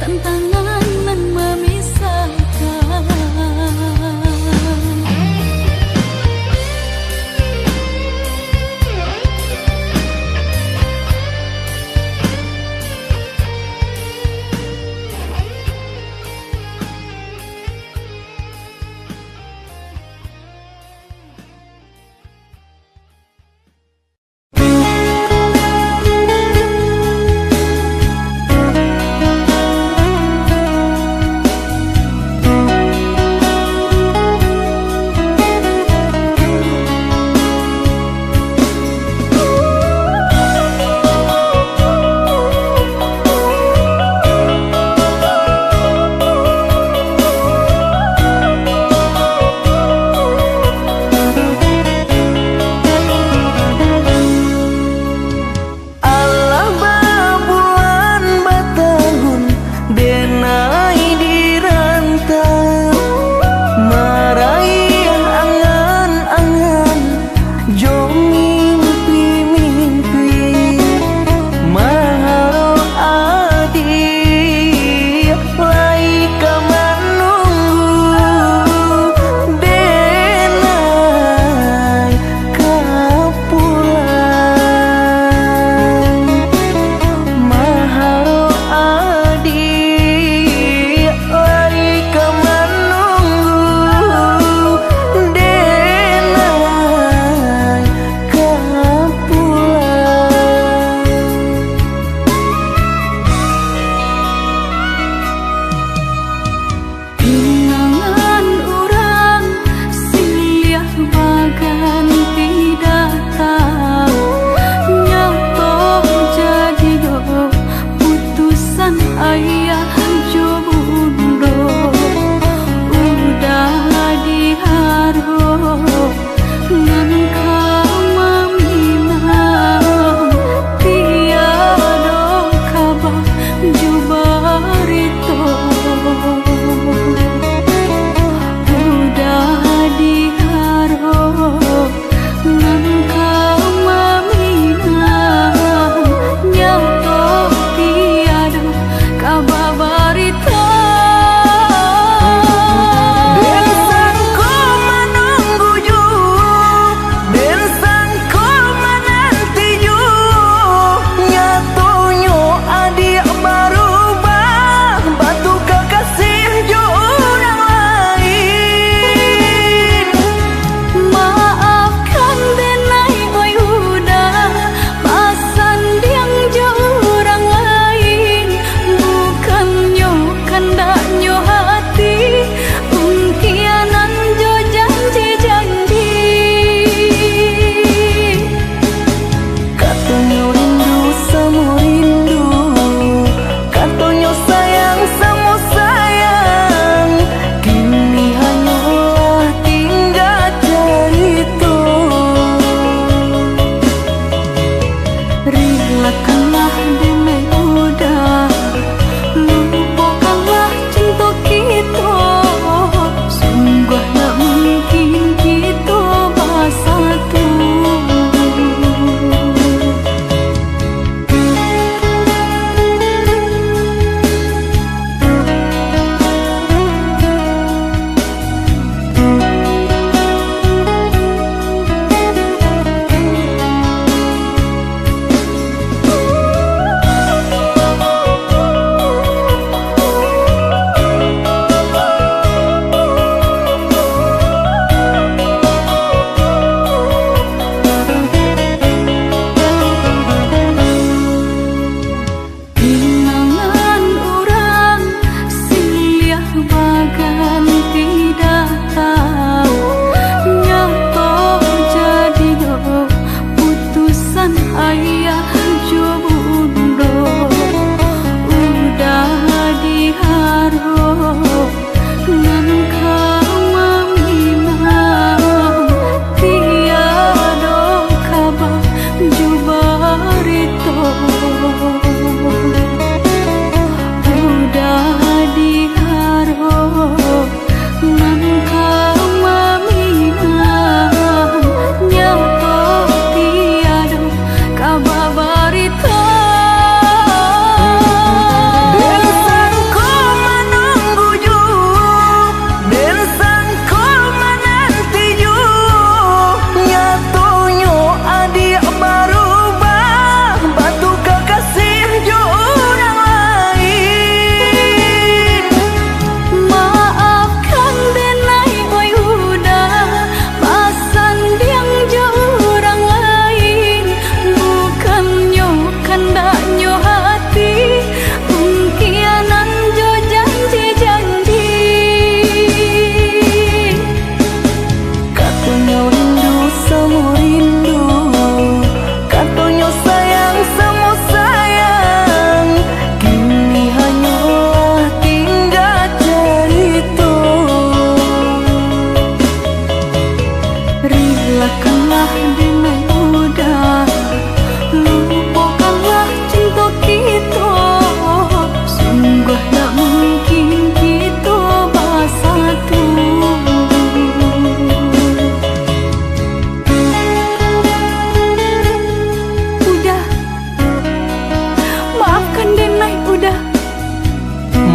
tantangan nan memisahkan.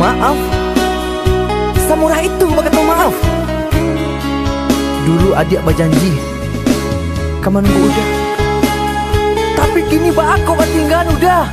maaf. Samurah itu bakal maaf. Dulu adik berjanji kamu nunggu udah, tapi kini aku tinggal udah.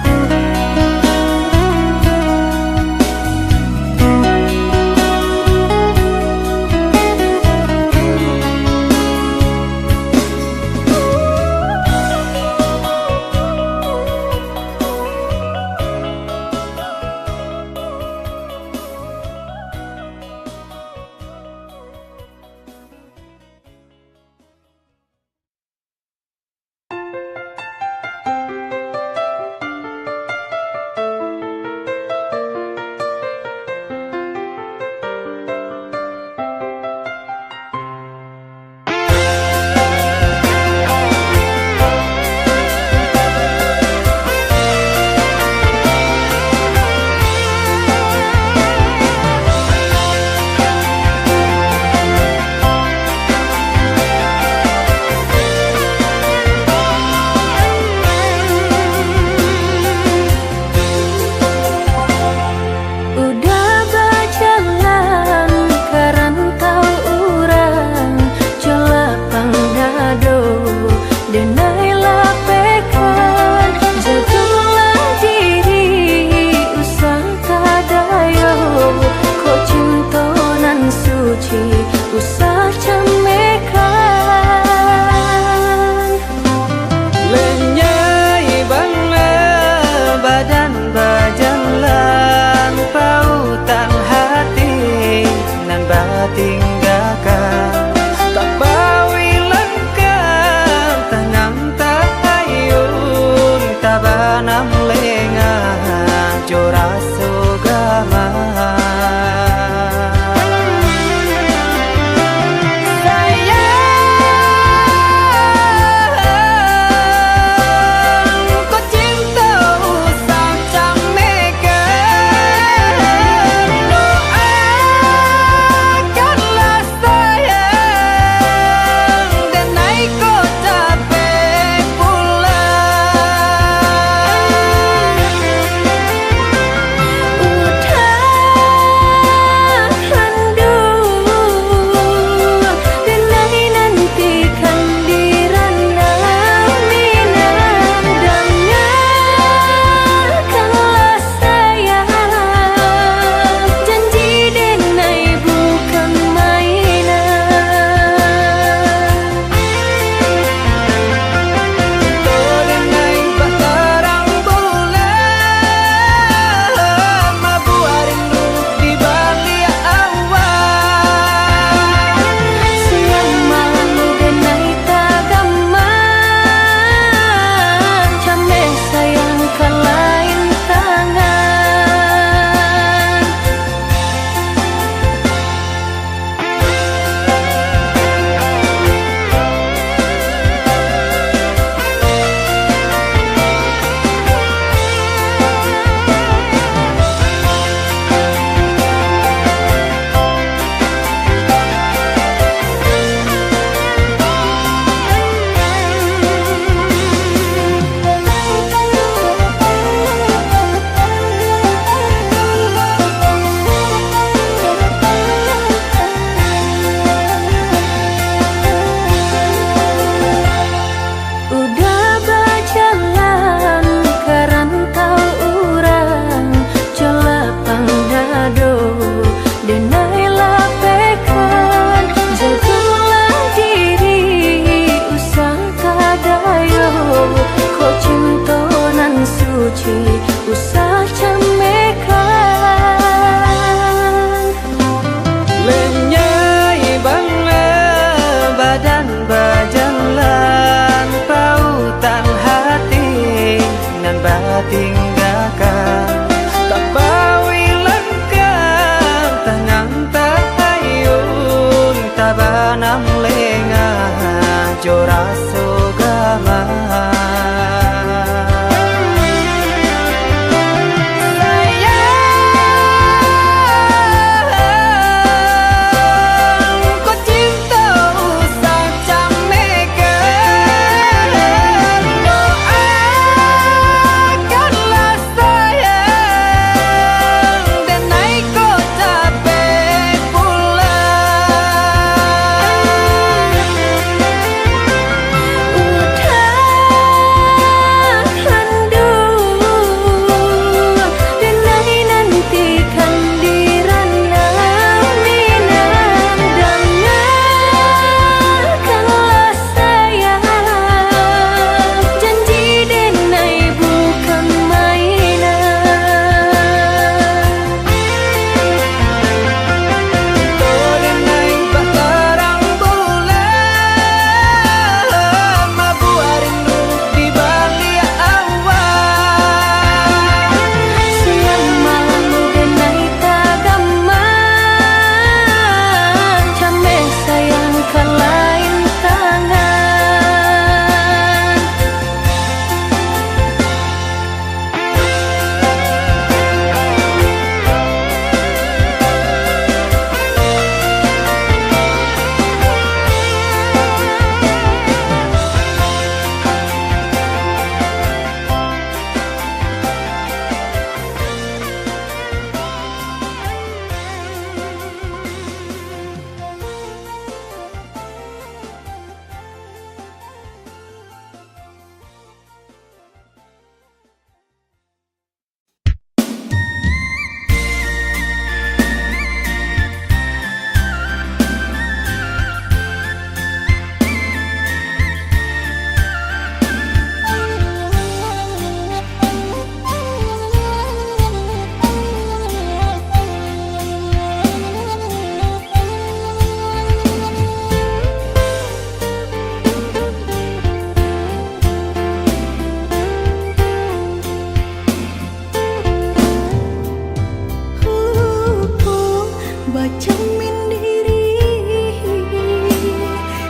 jamin diri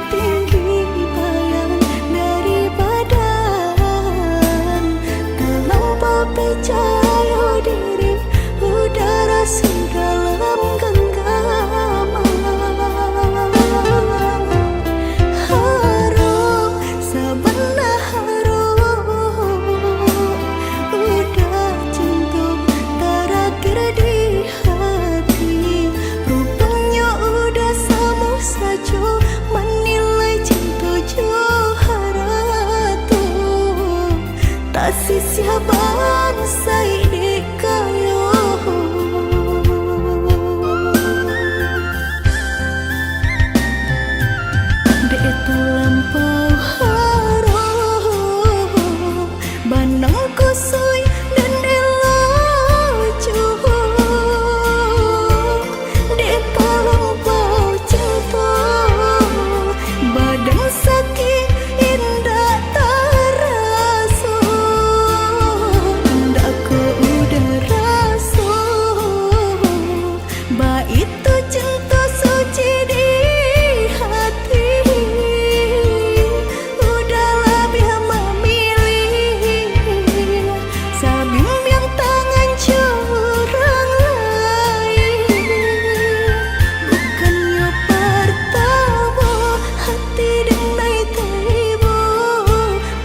tinggi bayang dari badan, terlampau percaya diri udara sedalam genggaman. Harum sabana harum udah cinta terakhir di hati, rupanya udah sama saja menilai cinta johara tu tak sia bangsa ini kayo. Dek terlampau harum banang kusui dan elaju, dek terlampau cinta badan sakit indah terasa, ndak ku udah rasa ba itu cinta suci di hati, udahlah biar memilih sabim yang tangan curang lain, bukannya pertama hati denai tiba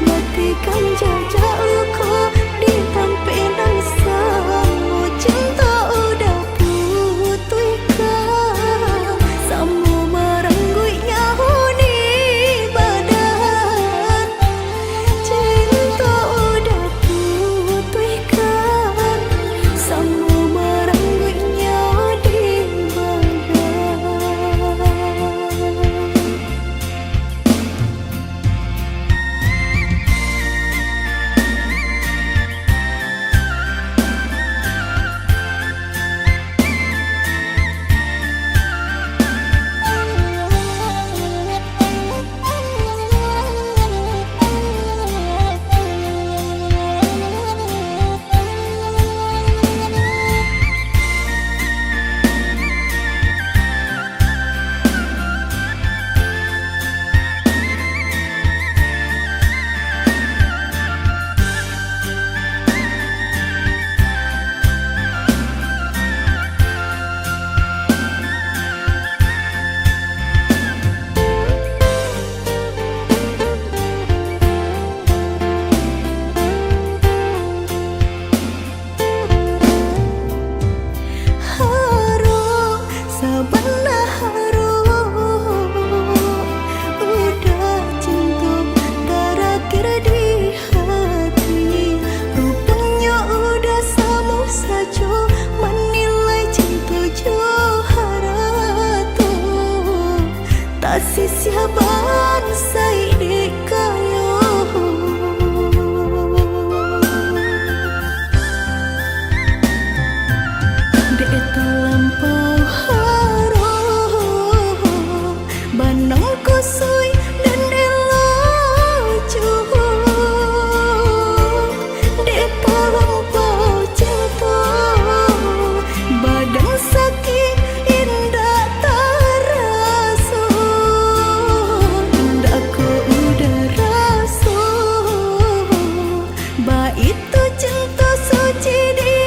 matikan jajak luka di tampilan sama cinta udah putihkan sama merenggut nyahuni badan, cinta udah putihkan sama merenggut nyah di badan. Harum sabana harum udah cinta terakhir di hati, rupanya udah sama saja menilai cinta johara tu tak sia bangsa ini kayo. Dek terlampau harum banang kusui dan elaju, dek terlampau cinta badan sakit indah terasa, ndak ku udah rasa ba itu cinta suci di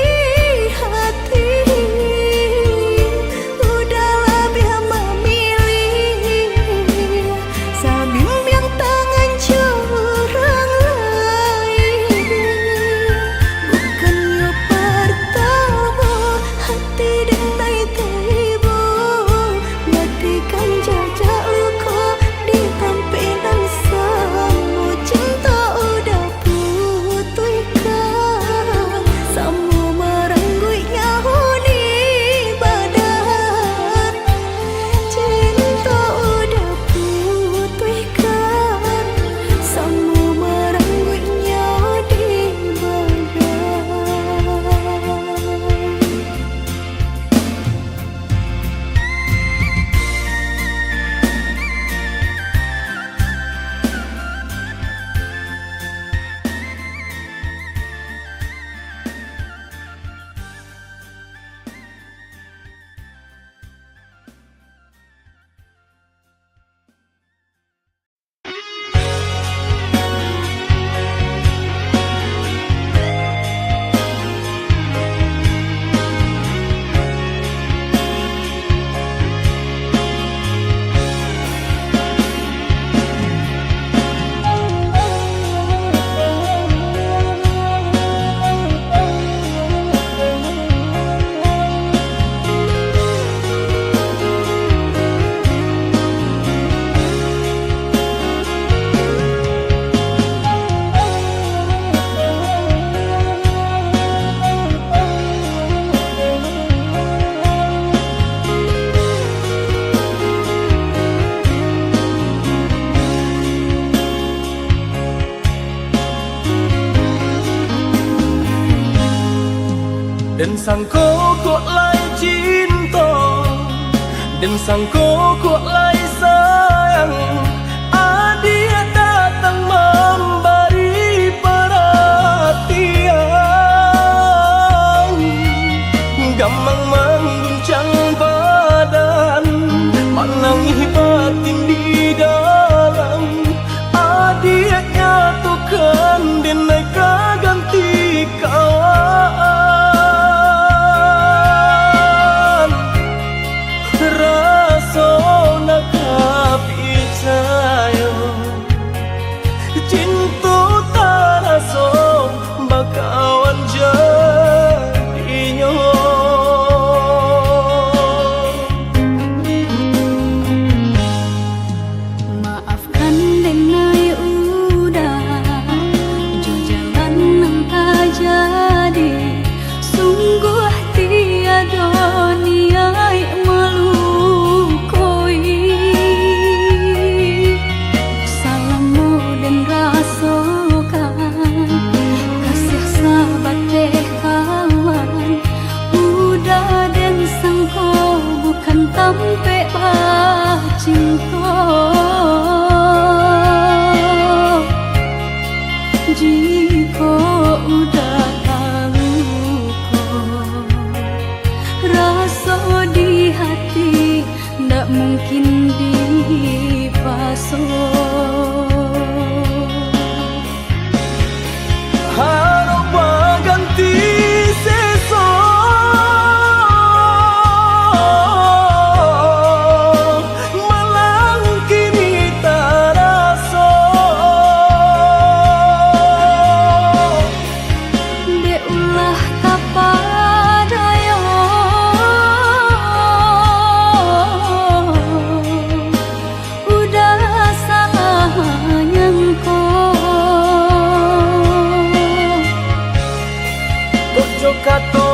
hati, Dan sangko kok lai cinta, dan sangko kok lai sayang. Dia datang memberi perhatian, gampang mengguncang badan, menangis batin di dalam. Dia nyatukan deneka ganti kawan. Rasa nak percaya cinta tak rasa bakawan jadinya. Maafkan denai udah jo jalan nang tak jadi. Sungguh tiada niat melukoi. Salahmu dan rasakan kasih sahabat teh kawan. Udah dan sangko bukan tampe bah cinta. Jika udah tahu kok rasa di hati ndak mungkin dipasung. Harap ganti sesok, malang kini tak rasa. Dek ulah kapadaya, udah salah nyangko. Kojo kato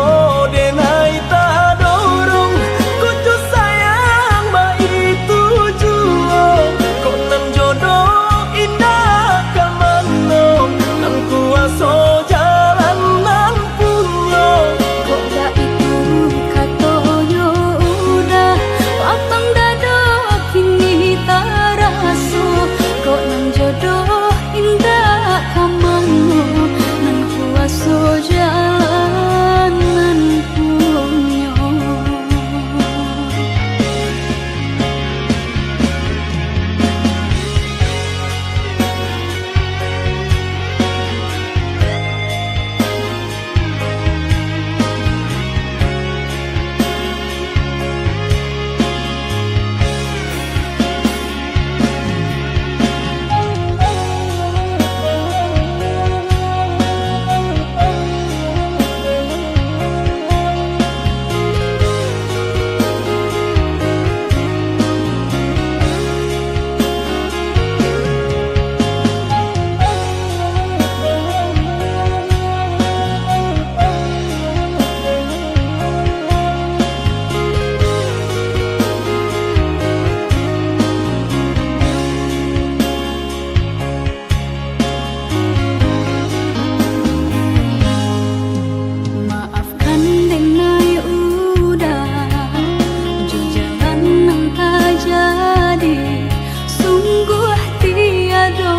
denai tak dorong, kojo sayang ba itu jua. Kok nan jodoh indah kamano, nang kuaso jalan nan punya. Kok dah itu katonyo udah lapang dada kini tak rasa. Kok nang jodoh indah kamano, nan kuaso jalan nan punya. Maafkan denai udah jo jalan nang tak jadi. Sungguh tiada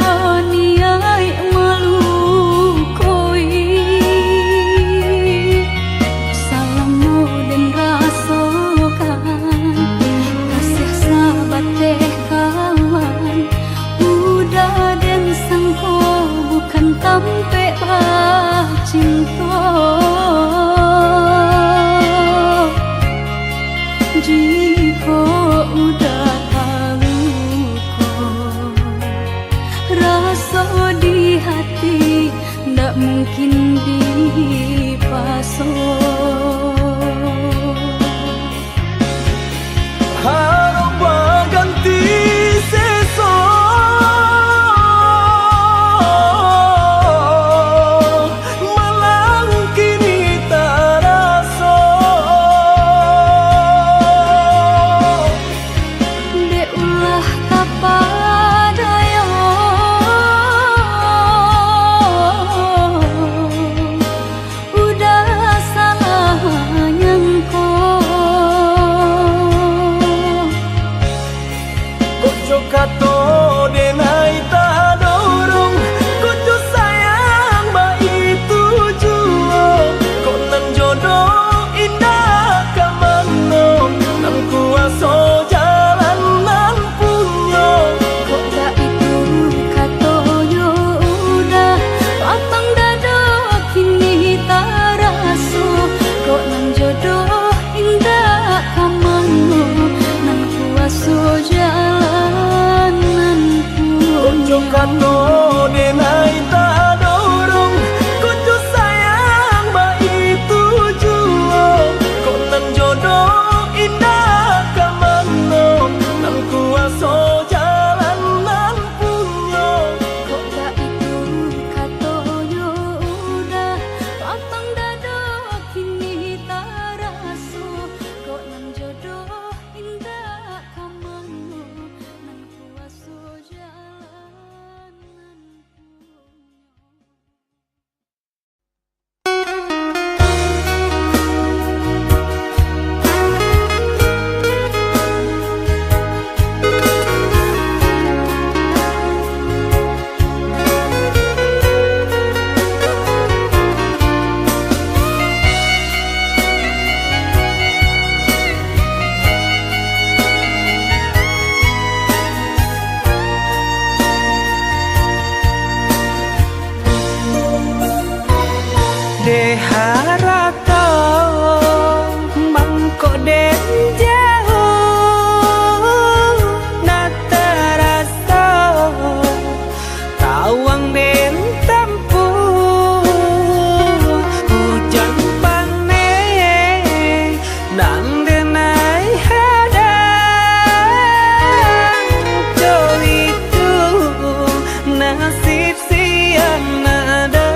niat melukoi. Salahmu dan rasakan kasih sahabat teh kawan. Udah dan sangko bukan tampe bah cinta. Jika udah tahu kok rasa di hati ndak mungkin dipasung. Harap ganti sesok, malang kini tak rasa. Dek ulah kapadaya, udah salah kato denai tak dorong kucu sayang baik tujuan kok nan jodoh indah kamano nan kuaso jalan nan punyo kok gak itu katonyo udah papang dado kini tak raso kok nan jodoh indah kamano nan kuaso jalan nan punyo. De harato mangko den jauh na terasa tawang den tempuh hujan pane nan denai hadang joli itu nasib siang nada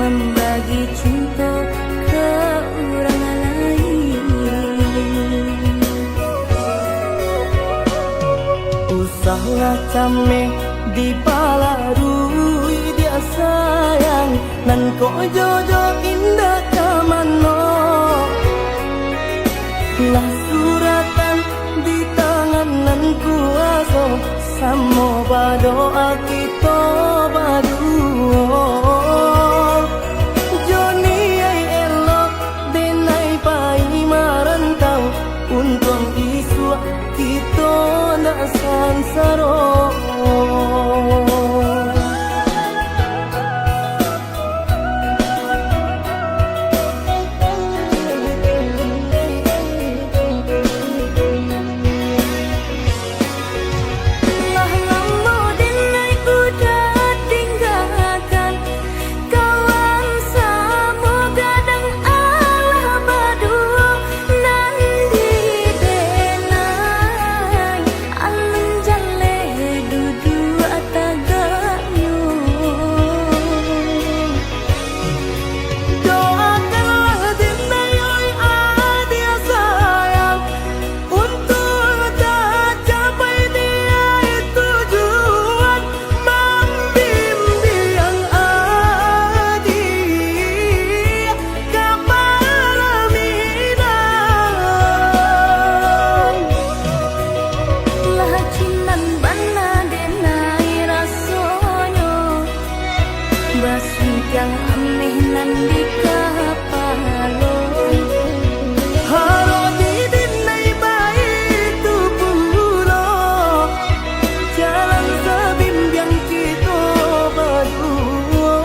membagi cinta ke orang lain. Usahlah cameh di palarui dia sayang nan ko jojo indah kamano. Lah suratan di tangan nan kuaso samo badoa kita baduo. Joni ay elok denai pai marantau untung isu kita na sansaro. Yang ameh nan di kapalon Haro di dinay baik tu pulo jalan sebimbiang kita berdua.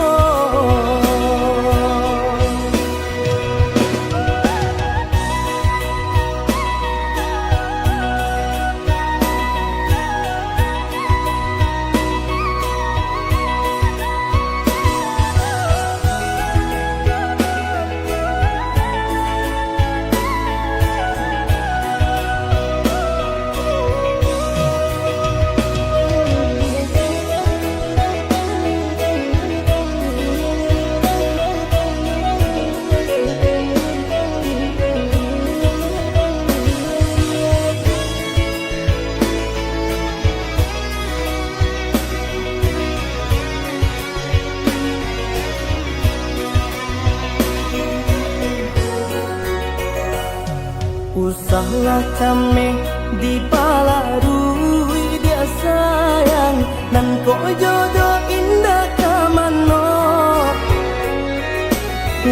Usahlah cameh di palarui dia sayang nan ko jodoh indah kamano.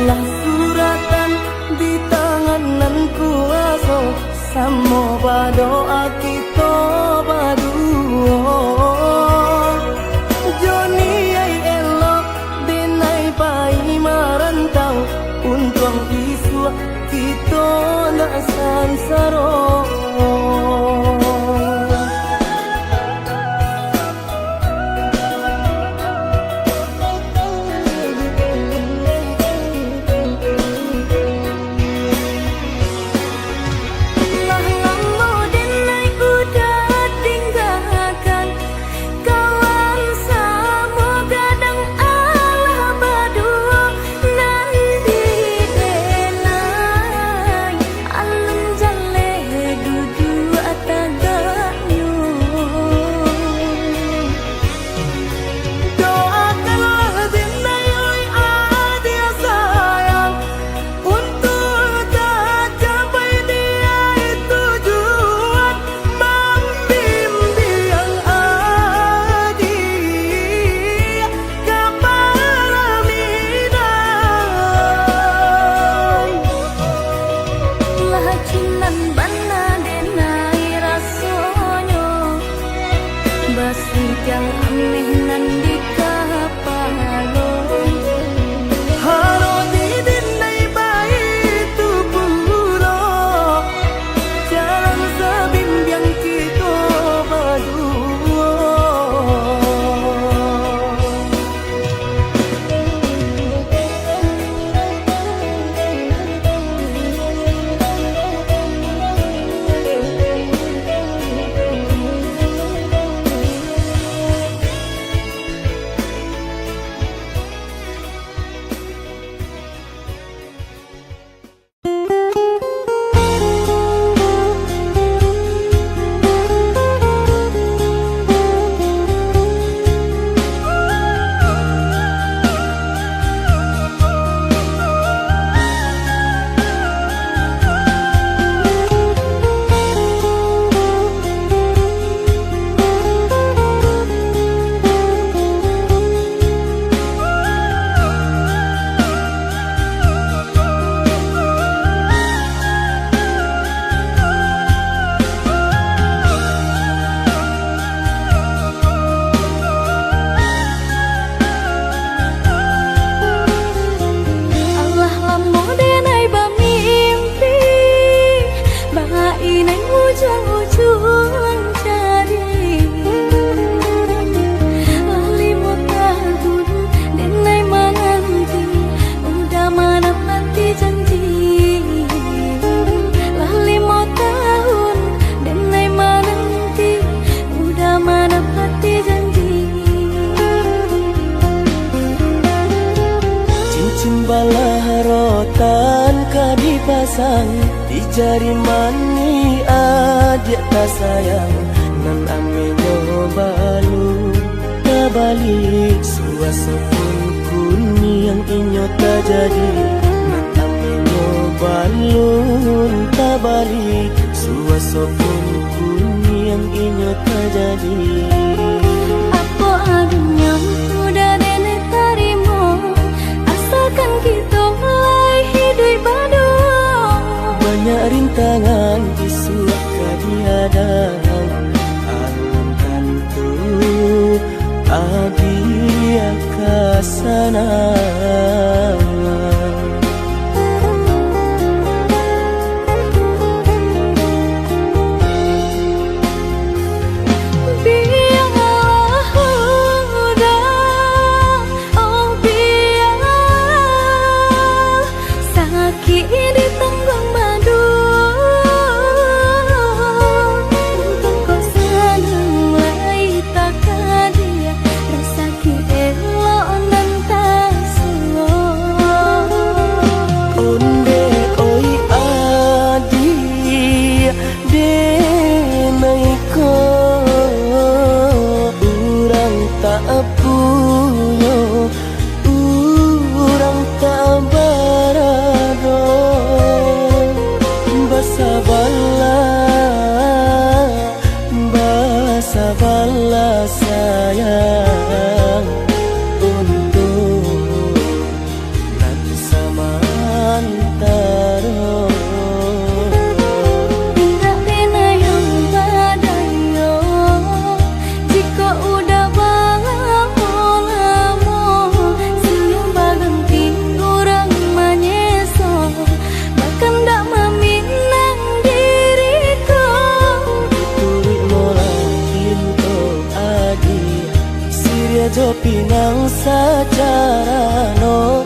Lah suratan di tangan nan kuaso samo badoa kita baduo. Joni ay elok denai pai marantau untung isu kita na sansaro. Lah ngamo denai sang di jari mani adik tak sayang nan amenyo balu tak balik suasa pun kuni yang inyo tak jadi nan amenyo balun tak balik suasa pun kuni yang inyo tak jadi. Apa adanya udah nenek tarimo asalkan kita mulai hidup baru. Banyak rintangan di suaka dihadang alam kantu adia kasana. Sabarlah sayang untuk nanti samantara. Tidak pernah yang badayo jika udah lamo sebelum berganti orang menyesal bahkan tak meminang diriku. Turik mola Siria jo pinang secara no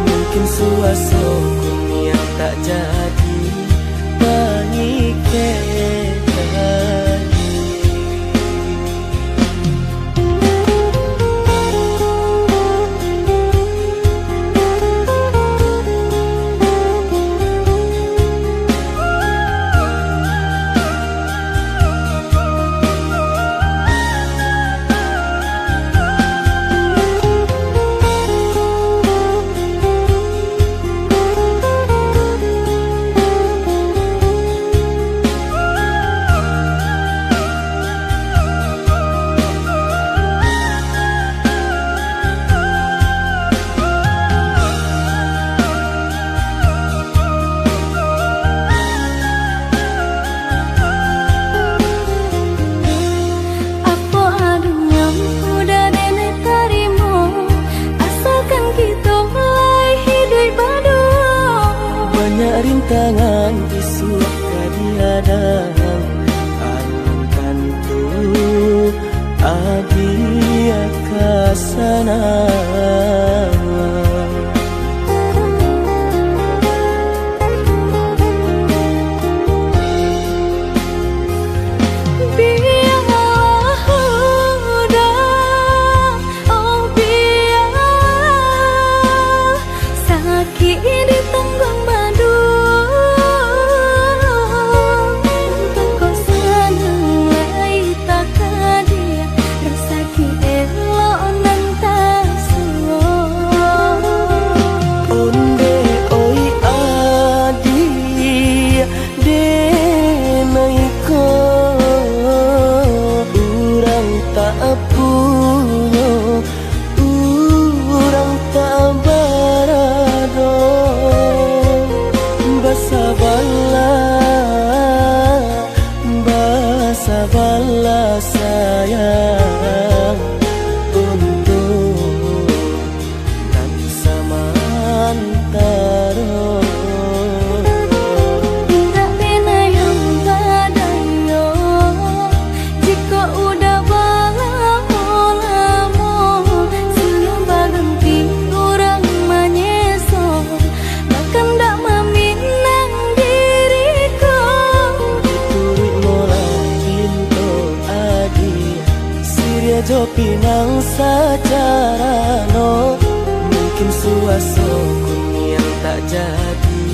mungkin suaso kuni yang tak jadi pengiketan. Rintangan di suaka dihadang alam kantu adia kasana. Sabarlah sayang untuk nanti samantara. Tidak pernah yang badayo jika udah lamo sebelum berganti orang menyesal bahkan tak meminang diriku. Turik mola pintu adia Siria jo pinang secara no mungkin suaso kuni yang tak jadi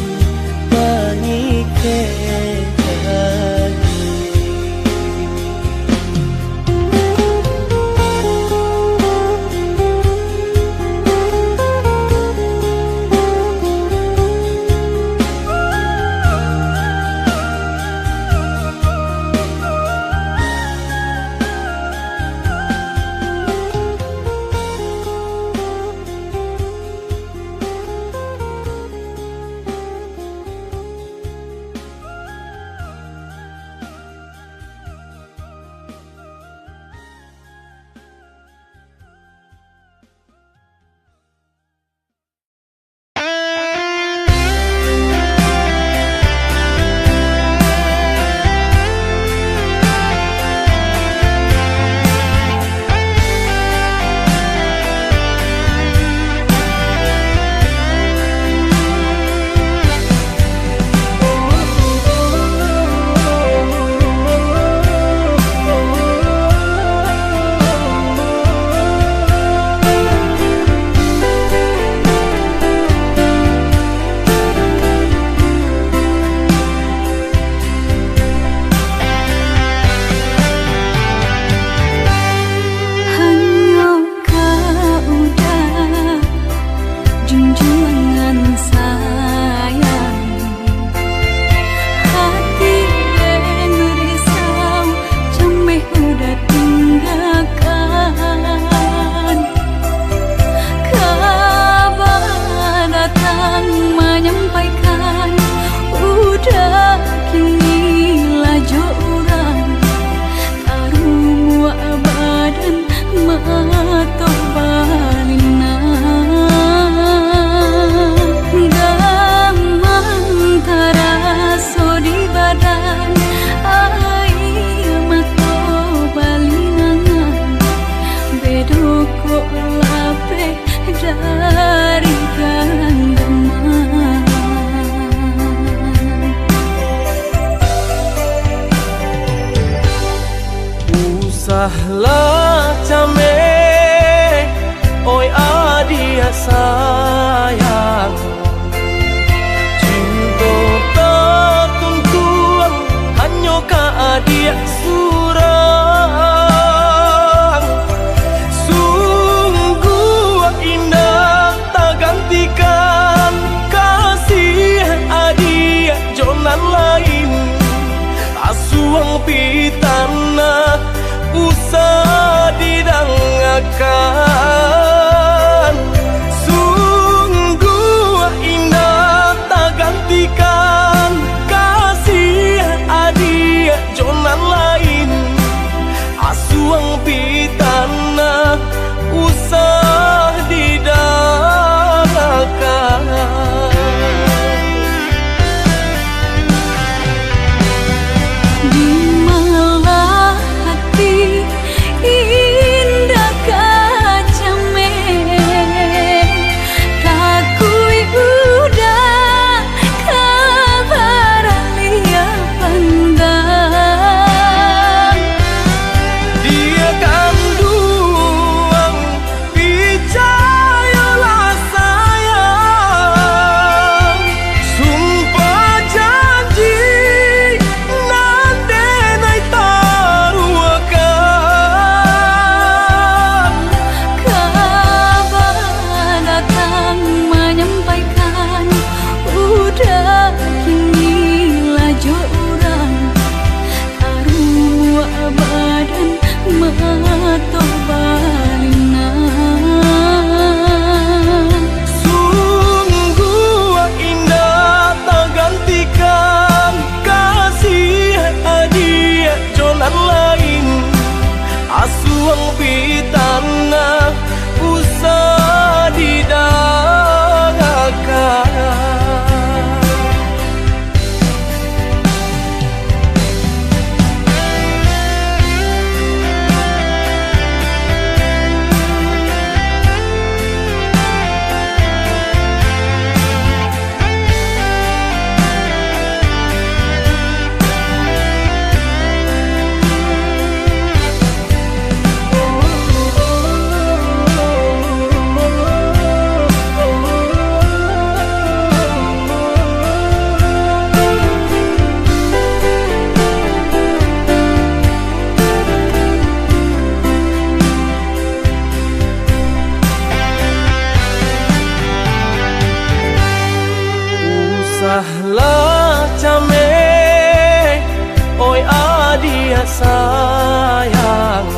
adia sayang.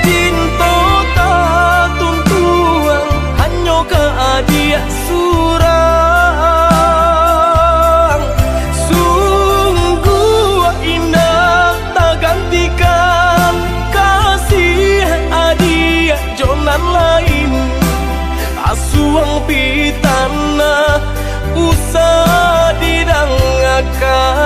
Cinta tak tuntuan hanya ke adia surang. Sungguh indah tak gantikan kasih adia jonan lain. Asuang pitana usah didangakan.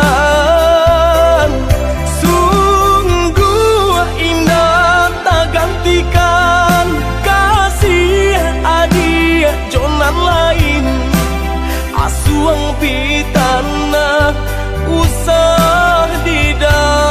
Sungguh indah tak gantikan kasih adia jonan lain. Asuang pitana usah didangakan.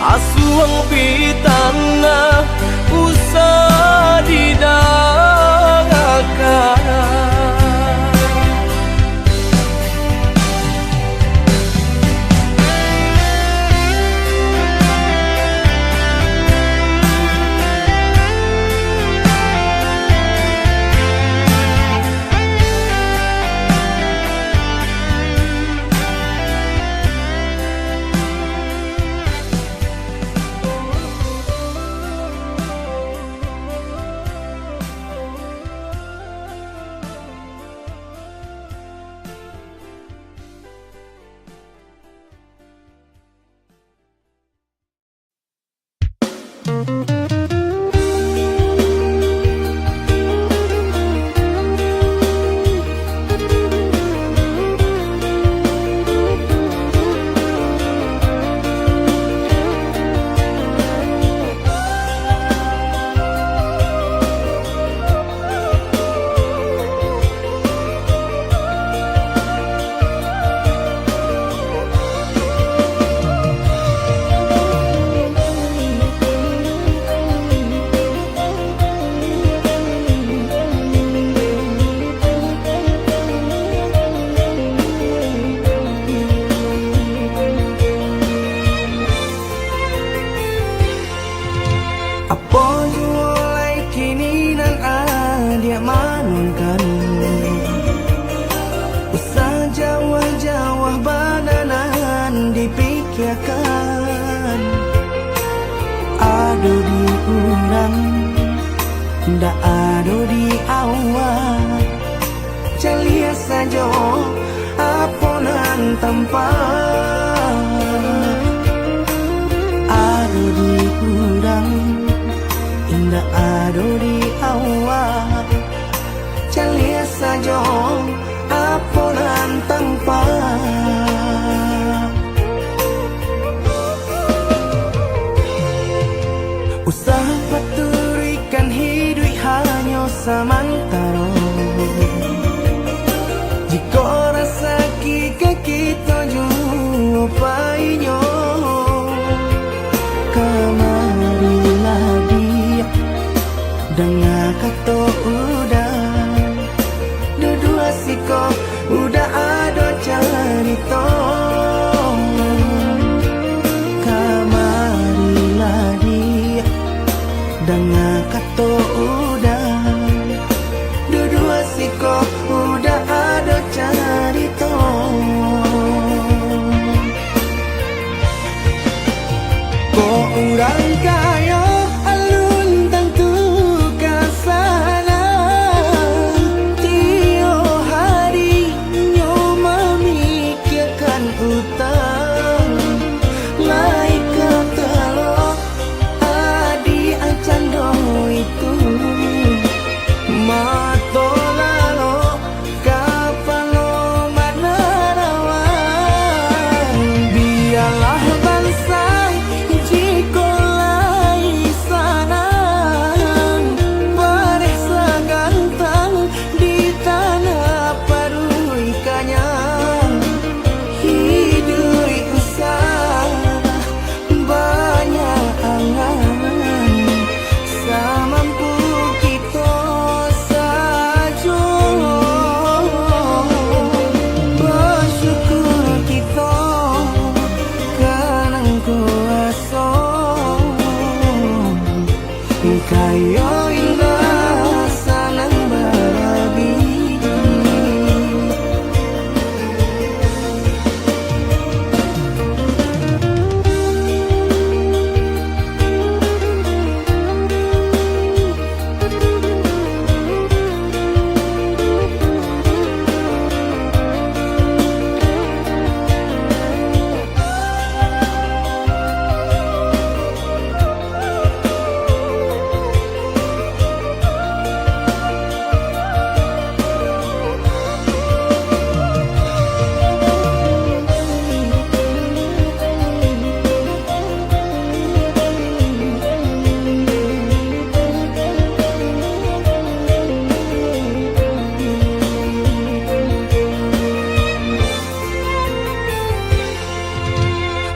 Asuang pitana usah didangakan. Ado di urang, ndak ado di awak. Celia saja aponan tempat. Ado di urang, ndak ado di awak. Celia saja aponan tempat. Usaha paturikan hidup hanya samantara. Jika rasa kita jumpa kamarilah dia dengan kata udah dua siko udah ada cerita. Kamarilah dia dengan kata udah dua siko udah ada cerita. Kok orang kaya alun tentu kasar.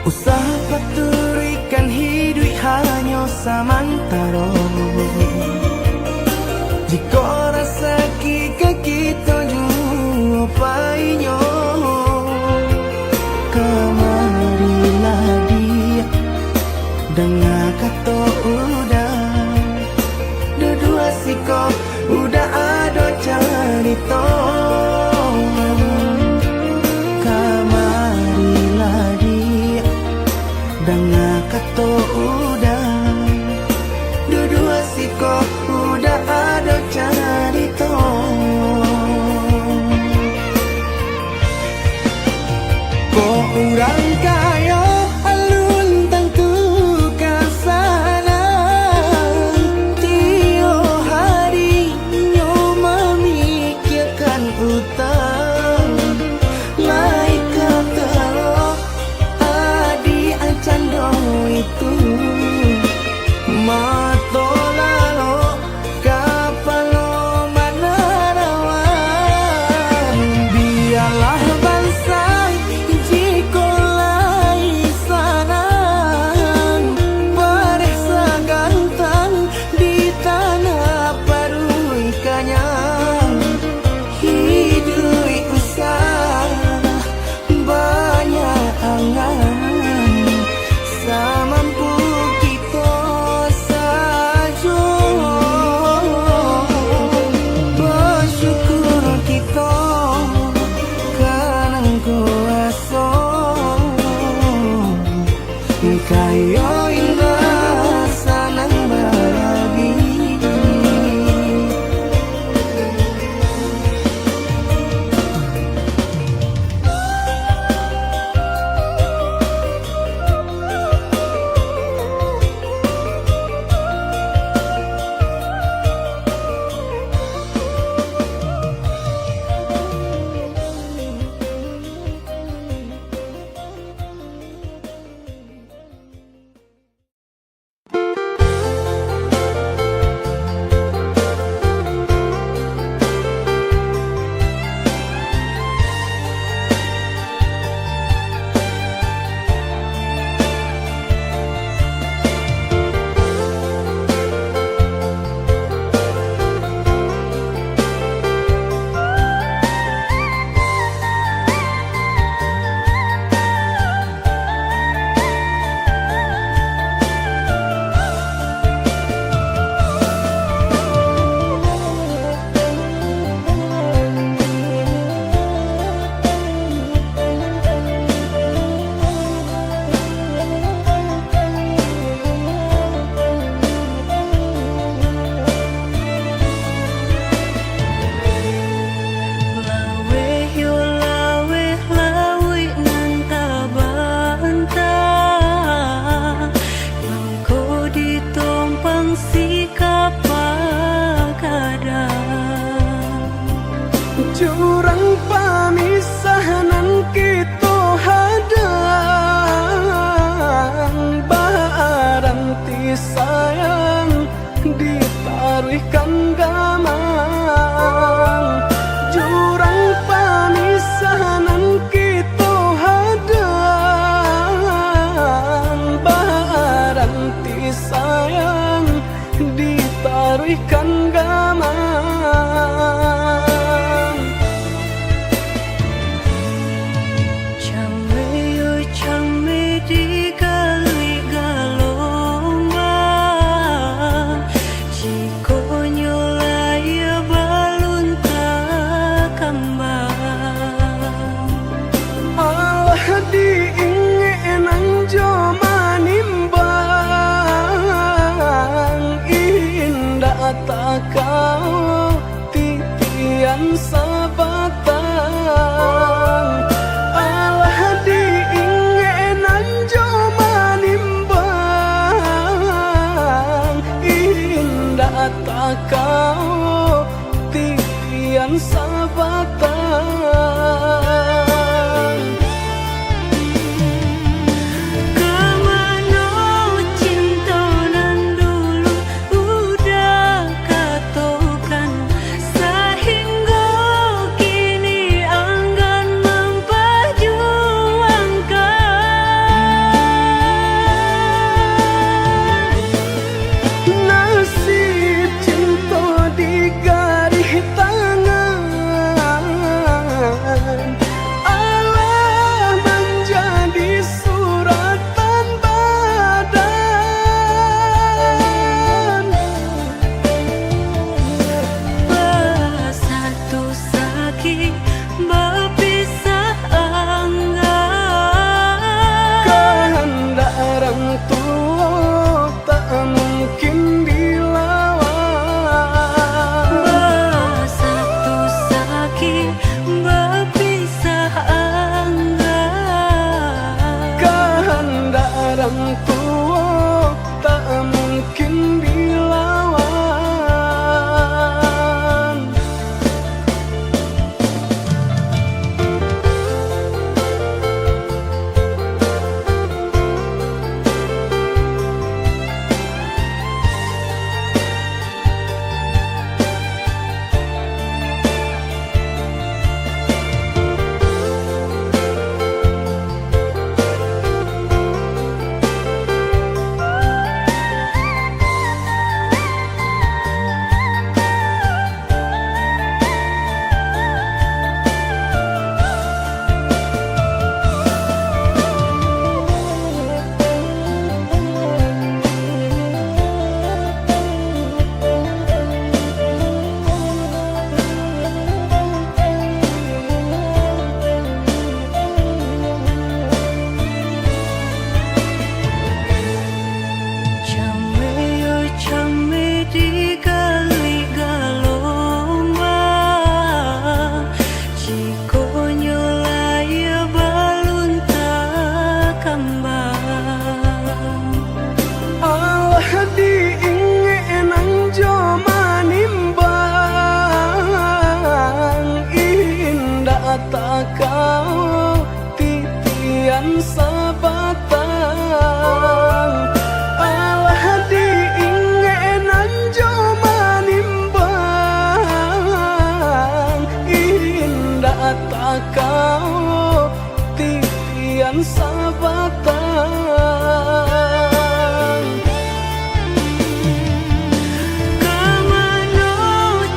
Usaha paturikan hidup hanya samantara. Jika rasa kita jumpa kamarilah dia dengan kata udah. Dua siko udah ada cerita. Kamarilah dia dengan kata udah. Dua siko udah ada cerita. Kok orang kaya alun tentu kasana. Tio hari nyo memikirkan utang. Lain kata adi ancando itu. Mato lalo kapalo manarawan. Biarlah bangsa jika sabatang alah diingenan jo manimbang indah tak kau titian sabatang Kemana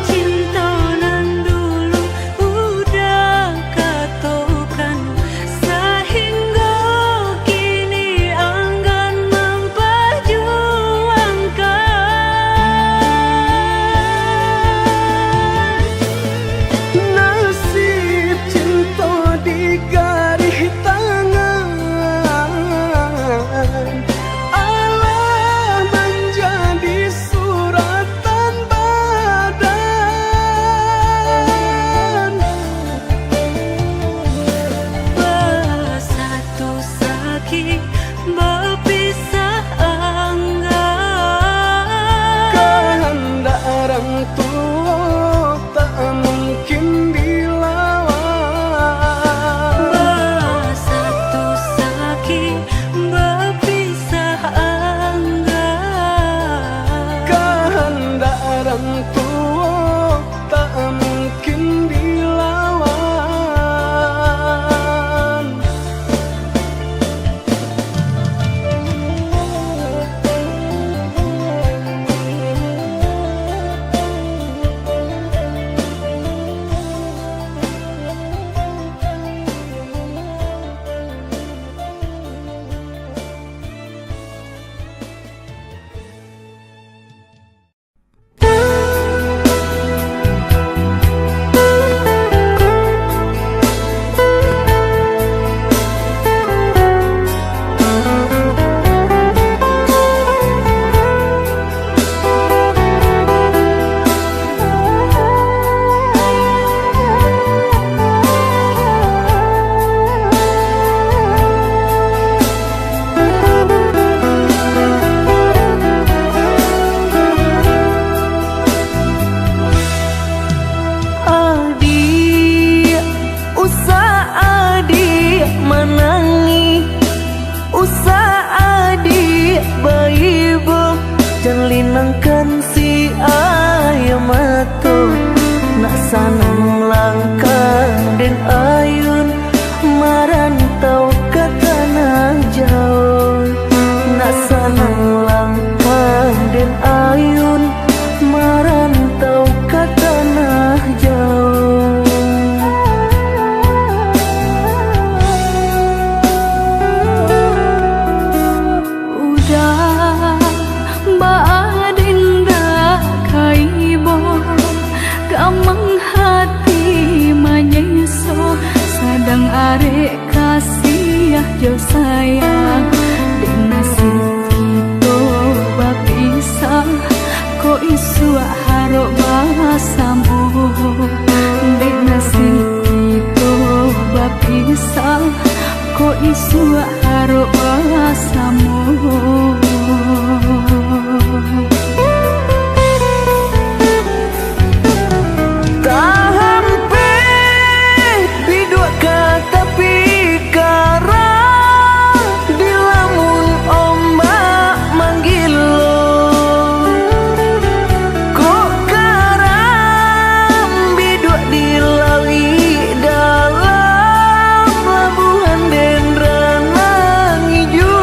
cinta nan dulu udah katokan sehingga kini enggan memperjuangkan nasib cinta di garis tangan alah menjadi suratan badan bersatu sakit berpisah enggan kehendak orang tua tak mungkin dilawan bersatu sakit berpisah enggan kehendak orang tua tak mungkin dilawan Adik, usah adik menangi, usah adik baibo, jangan linangkan si ayam matu, nak sanang langkah dan ayun, marantau ke tanah jauh, nak sanang langkah dan ayun, marantau ke tanah jauh. Udah baadinda kaibo gamang hati menyeso sadang arek kasih jo sayang dan nasib kita bapisah ko isu harok bahasamu dan nasib kita bapisah ko isu harok bahasamu. tak hampe di dua kata pikara di lamun ombak manggil lo kok karam biduk dilalui dalam pelabuhan den renang hijau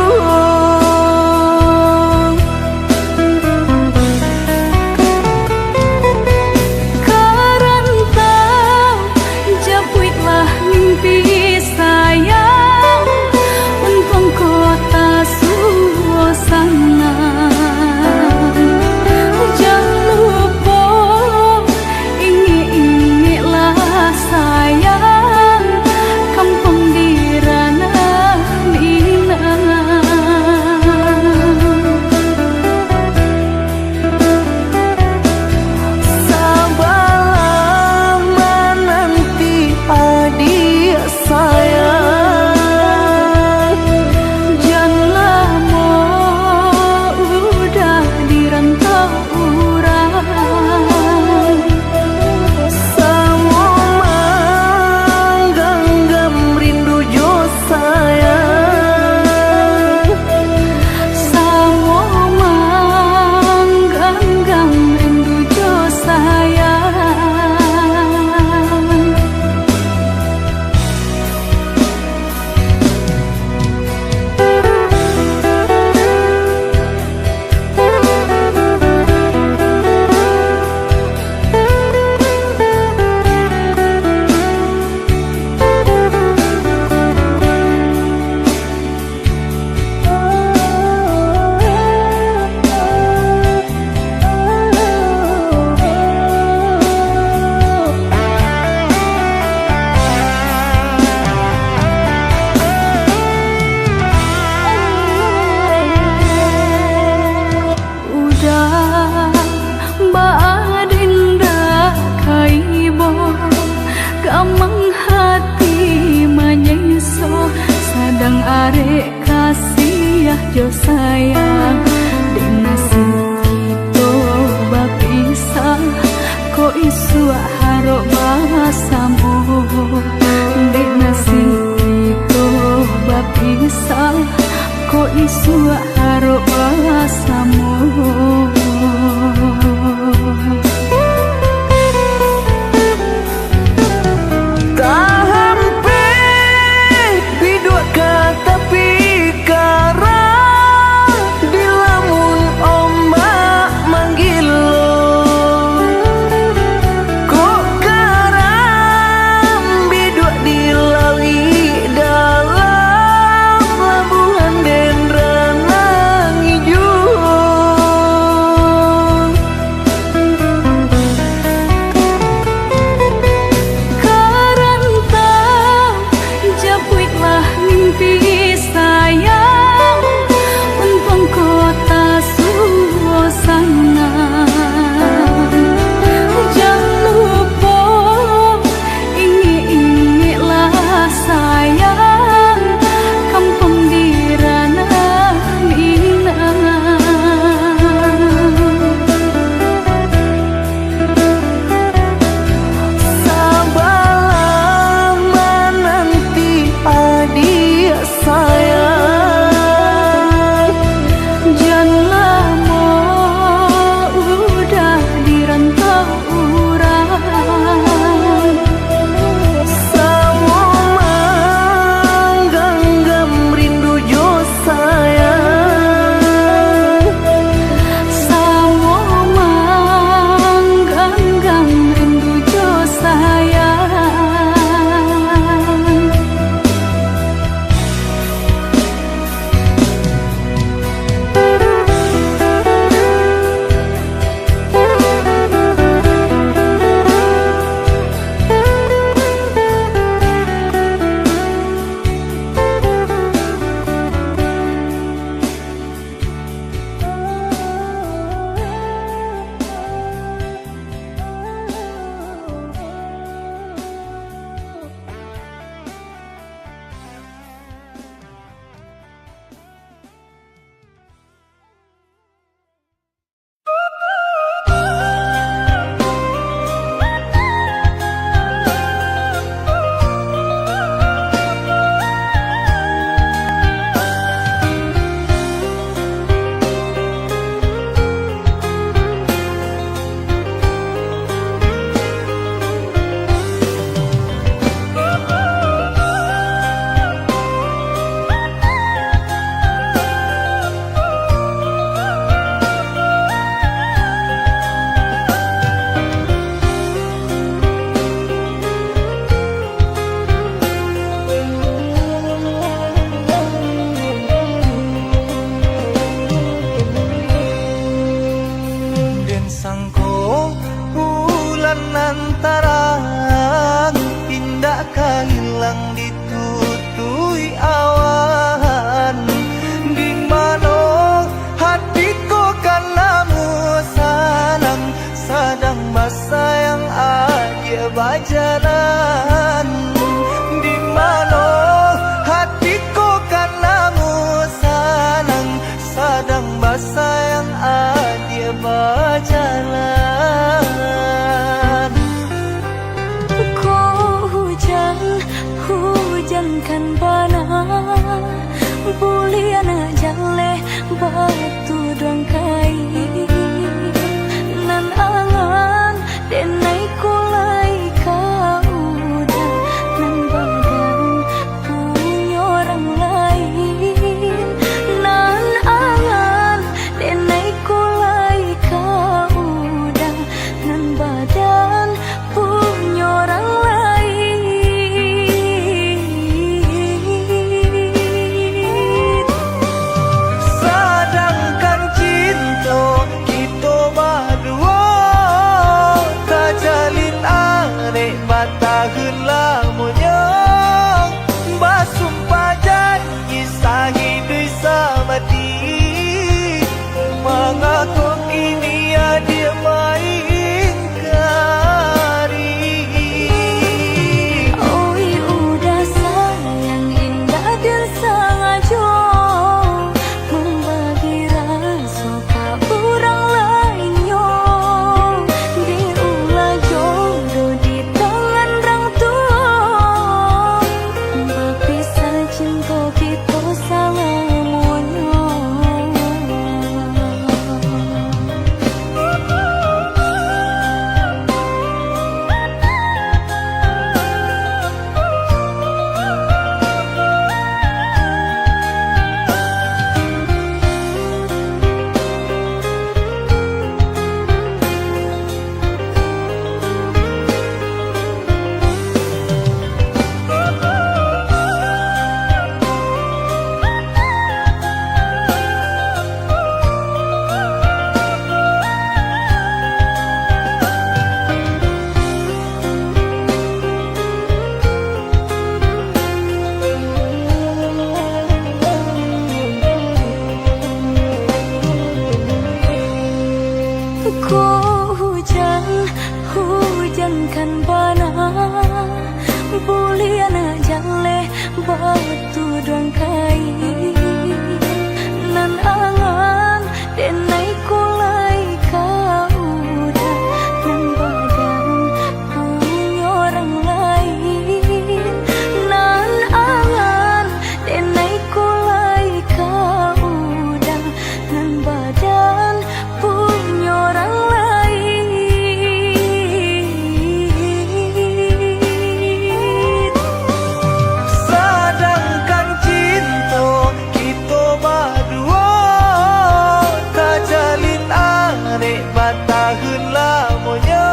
jo sayang di nasib kita bapisah ko isu harok basamu di nasib kita bapisah ko isu harok basamu. Jalan di mana hatiku karenamu senang sedang bersayang dia berjalan. Ku hujan kan panas buliana jale batu dongkai nan angan denai kulai kau doang kai nan angan denai kulai kau udah nan badan punya orang lain nan angan denai kulai kau udah nan badan punya orang lain. Sedangkan cinta kita berdua tak jalin arek batahun lamanya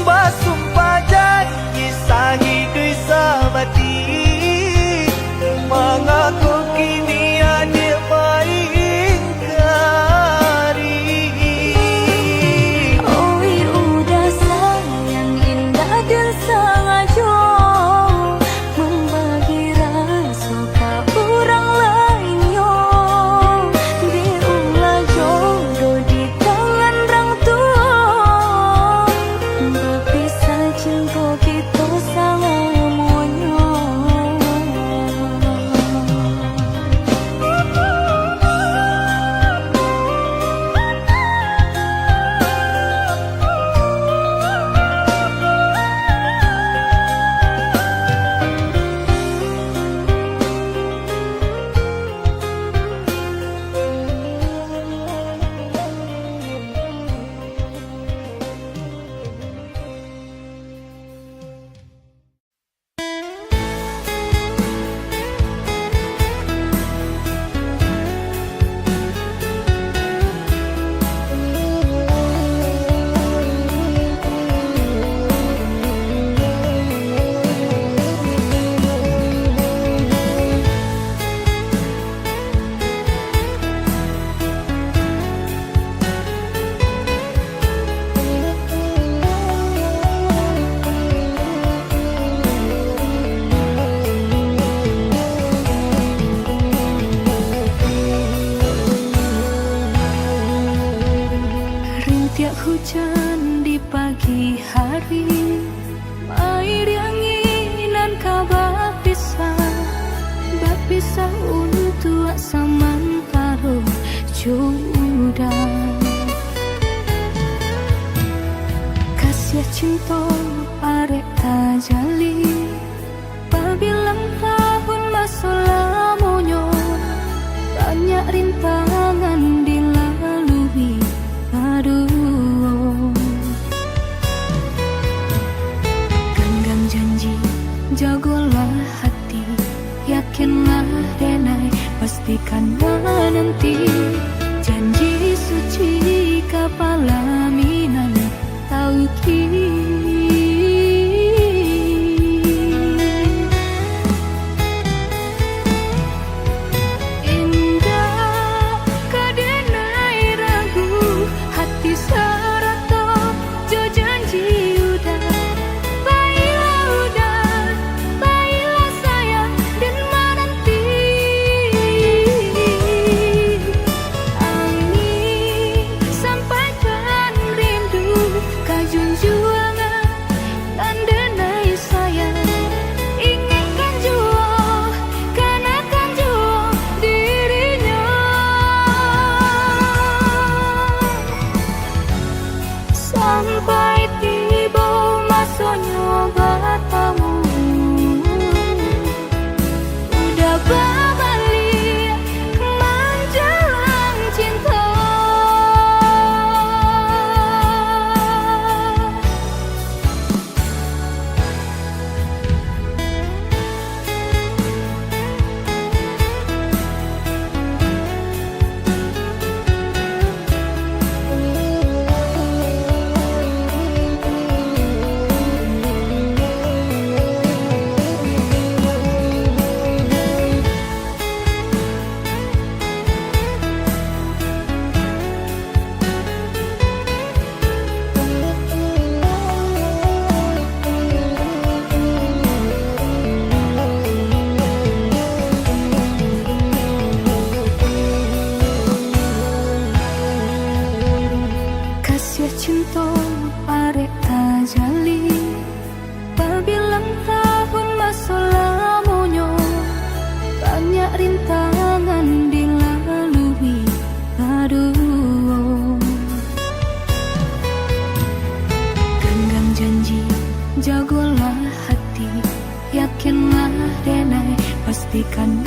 basumpah janji sahidui sabati mengaku kini ada maingkari. Oi udah sayang indah dan sengaja membagi rasa ke orang lainnya. Diulah jodoh di tangan orang tua, berpisah cinta kita selamanya. Rintiak hujan di pagi hari, air anginan kabar pisah untuk samantara jodoh. Kasih cinta arek tajali, pabilang tahun masa lamonyo, banyak rintangan dilalui. Aduh, genggam janji, jagolah hati, yakinlah denai, pastikan menanti. Janji suci kapalaminan tauhid. Junjungan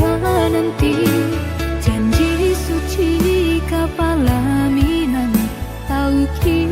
nanti janji suci kapalaminan tahu ki